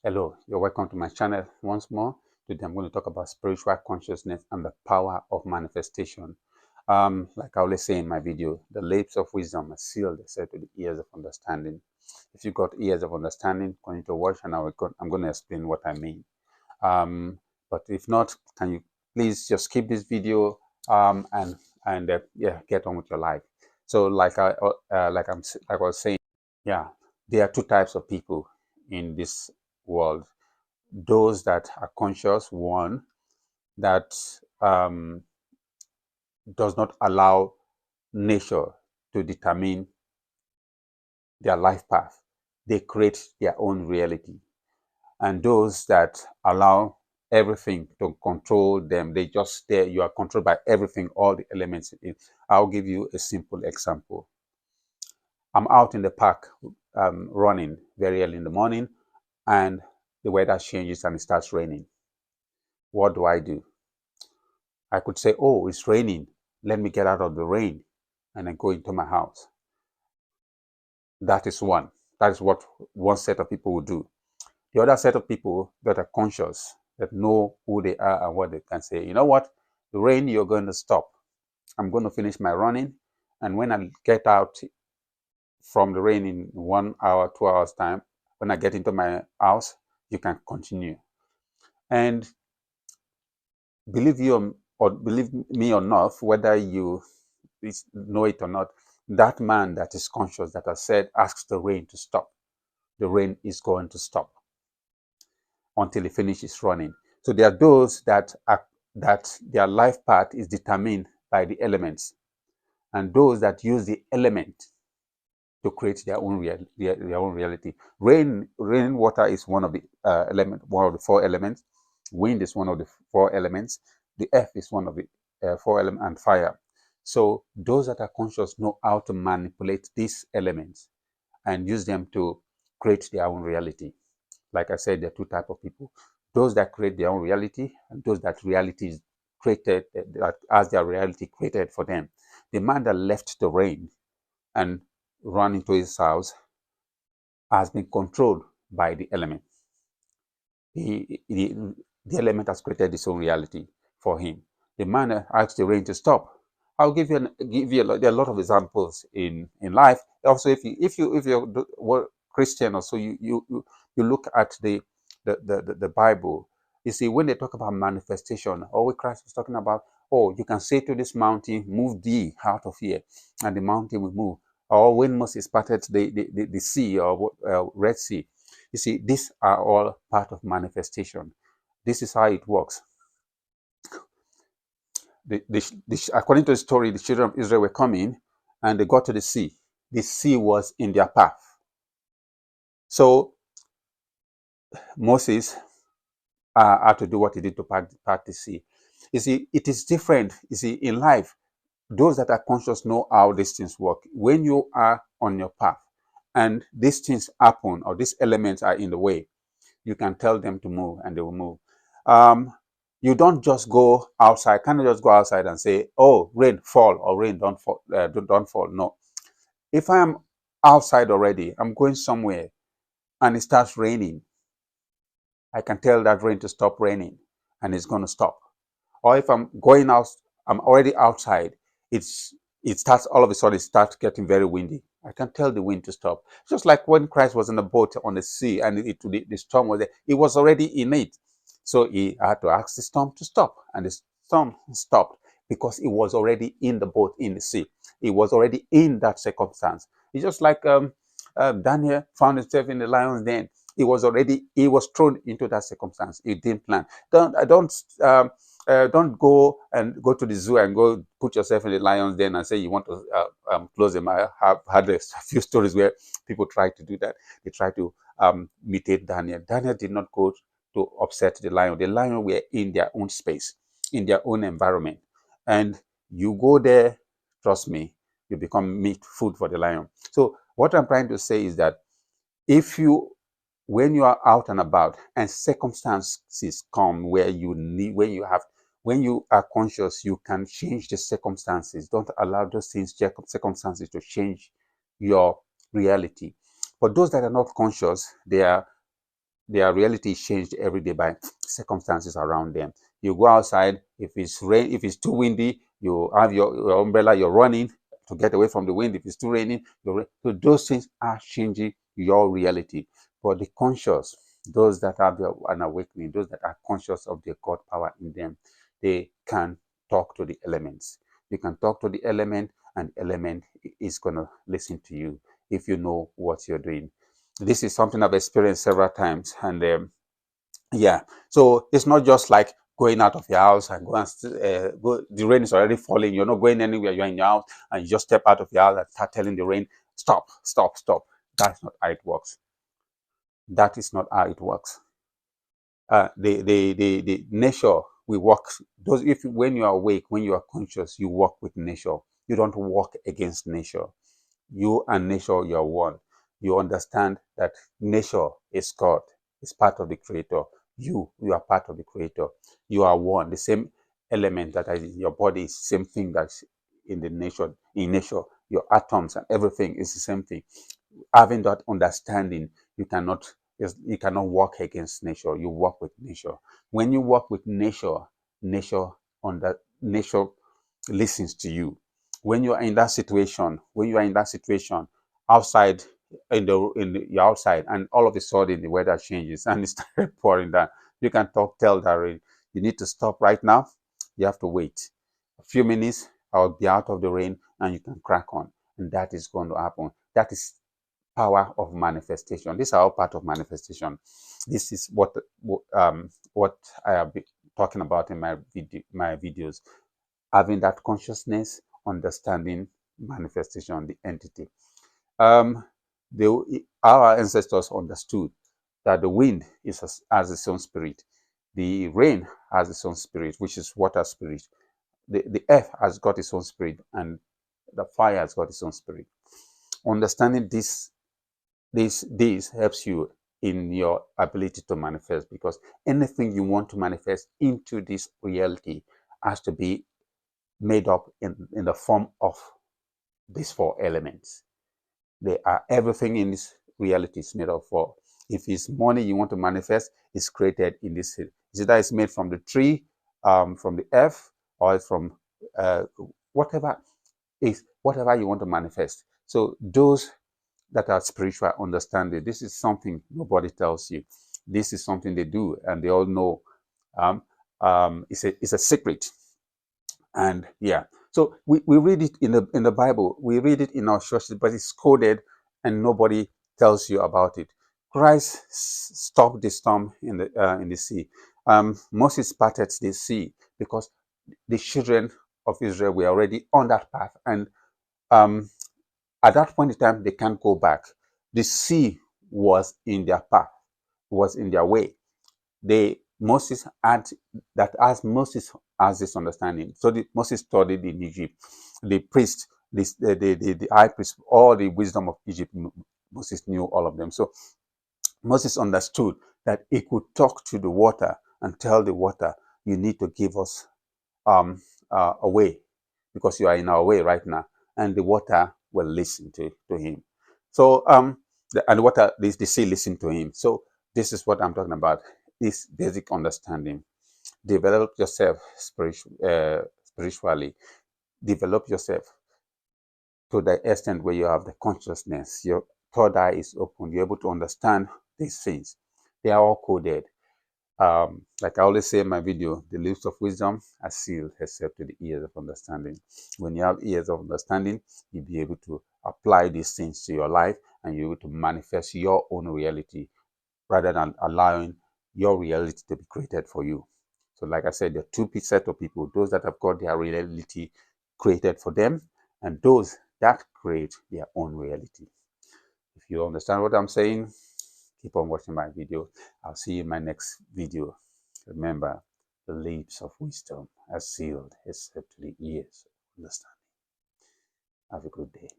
Hello, you're welcome to my channel once more. Today I'm going to talk about spiritual consciousness and the power of manifestation. Like I always say in my video, the lips of wisdom are sealed except to the ears of understanding. If you got ears of understanding, continue to watch and I'm going to explain what I mean. But if not, can you please just skip this video and yeah, get on with your life. So like I was saying, yeah, there are two types of people in this world. Those that are conscious, one that um, does not allow nature to determine their life path. They create their own reality. And those that allow everything to control them, they just there, you are controlled by everything, all the elements in it. I'll give you a simple example. I'm out in the park running very early in the morning, and the weather changes and it starts raining. What do? I could say, oh, it's raining. Let me get out of the rain and then go into my house. That is one. That is what one set of people will do. The other set of people that are conscious, that know who they are and what they can say, you know what? The rain, you're going to stop. I'm going to finish my running. And when I get out from the rain in 1 hour, 2 hours time, when I get into my house, you can continue. And believe you or believe me or not, whether you know it or not, that man that is conscious, that has said, asks the rain to stop, the rain is going to stop until it finishes running. So there are those that their life path is determined by the elements, and those that use the element to create their own reality. Rain water is one of the one of the four elements. Wind is one of the four elements. The earth is one of the four elements, and fire. So those that are conscious know how to manipulate these elements and use them to create their own reality. Like I said, there are two types of people: those that create their own reality, and those that reality is created, that has their reality created for them. The man that left the rain and run into his house has been controlled by the element. The element has created his own reality for him. The man asked the rain to stop. I'll give you there are a lot of examples in life. Also, if you're Christian, or so you look at the Bible. You see, when they talk about manifestation, always Christ was talking about, oh, you can say to this mountain, move thee out of here, and the mountain will move. Or when Moses parted the sea, or Red Sea, you see, these are all part of manifestation. This is how it works. According to the story, the children of Israel were coming and they got to the sea. The sea was in their path. So Moses had to do what he did to part the sea. You see, it is different. You see, in life, those that are conscious know how these things work. When you are on your path and these things happen, or these elements are in the way, you can tell them to move and they will move. You don't just go outside, cannot just go outside and say, oh, rain fall, or rain don't fall, don't fall. No. If I am outside already, I'm going somewhere and it starts raining, I can tell that rain to stop raining and it's going to stop. Or if I'm going out, I'm already outside, it starts, all of a sudden it starts getting very windy, I can tell the wind to stop. Just like when Christ was in the boat on the sea and the storm was there, he was already in it. So he had to ask the storm to stop, and the storm stopped because he was already in the boat in the sea. He was already in that circumstance. It's just like Daniel found himself in the lion's den. He was thrown into that circumstance. He didn't plan. Don't go to the zoo and go put yourself in the lion's den and say you want to close them. I have had a few stories where people try to do that. They try to imitate Daniel. Daniel did not go to upset the lion. The lion were in their own space, in their own environment. And you go there, trust me, you become meat, food for the lion. So what I'm trying to say is that when you are out and about and circumstances come where when you are conscious, you can change the circumstances. Don't allow those circumstances to change your reality. For those that are not conscious, they are their reality is changed every day by circumstances around them. You go outside, if it's rain, if it's too windy, you have your umbrella, you're running to get away from the wind. If it's too raining, so those things are changing your reality. But the conscious, those that have an awakening, those that are conscious of the God power in them, they can talk to the elements. You can talk to the element, and the element is going to listen to you if you know what you're doing. This is something I've experienced several times, and yeah, so it's not just like going out of your house and go. The rain is already falling. You're not going anywhere. You're in your house, and you just step out of your house and start telling the rain, "Stop, stop, stop." That's not how it works. That is not how it works. The nature we work. Those if when you are awake, when you are conscious, you work with nature. You don't work against nature. You and nature, you are one. You understand that nature is God, is part of the Creator. You are part of the Creator. You are one. The same element that is in your body is the same thing that's in the nature. In nature, your atoms and everything is the same thing. Having that understanding, you cannot work against nature. You work with nature. When you work with nature, nature listens to you. When you are in that situation, outside, you're outside, and all of a sudden the weather changes and it started pouring down, you can tell that rain, you need to stop right now. You have to wait a few minutes. I'll be out of the rain, and you can crack on, and that is going to happen. That is power of manifestation. These are all part of manifestation. This is what I have been talking about in my videos. Having that consciousness, understanding manifestation, the entity. Um, our ancestors understood that the wind has its own spirit, the rain has its own spirit, which is water spirit. The earth has got its own spirit, and the fire has got its own spirit. Understanding this helps you in your ability to manifest, because anything you want to manifest into this reality has to be made up in the form of these four elements. They are everything in this reality is made of four. If it's money you want to manifest, it's created in this. Either it's made from the tree, from the earth, or from whatever whatever you want to manifest. So those that are spiritual understanding, this is something nobody tells you. This is something they do, and they all know. It's a secret. And yeah, so we read it in the Bible, we read it in our churches, but it's coded and nobody tells you about it. Christ stopped the storm in the sea. Moses parted the sea because the children of Israel were already on that path, and um, at that point in time they can't go back. The sea was in their path, was in their way. Moses had that, as Moses has this understanding. So Moses studied in Egypt. The priest, the high priest, all the wisdom of Egypt, Moses knew all of them. So Moses understood that he could talk to the water and tell the water, "You need to give us a way, because you are in our way right now," and the water will listen to him. So and the water, the sea listened to him. So this is what I'm talking about. This basic understanding. Develop yourself spiritually. Develop yourself to the extent where you have the consciousness. Your third eye is open. You're able to understand these things. They are all coded. Like I always say in my video, the lips of wisdom are sealed except to the ears of understanding. When you have ears of understanding, you'll be able to apply these things to your life, and you're able to manifest your own reality rather than allowing your reality to be created for you. So like I said, there are two sets of people: those that have got their reality created for them, and those that create their own reality. If you understand what I'm saying, keep on watching my video. I'll see you in my next video. Remember, the lips of wisdom are sealed except to the ears of understanding. Have a good day.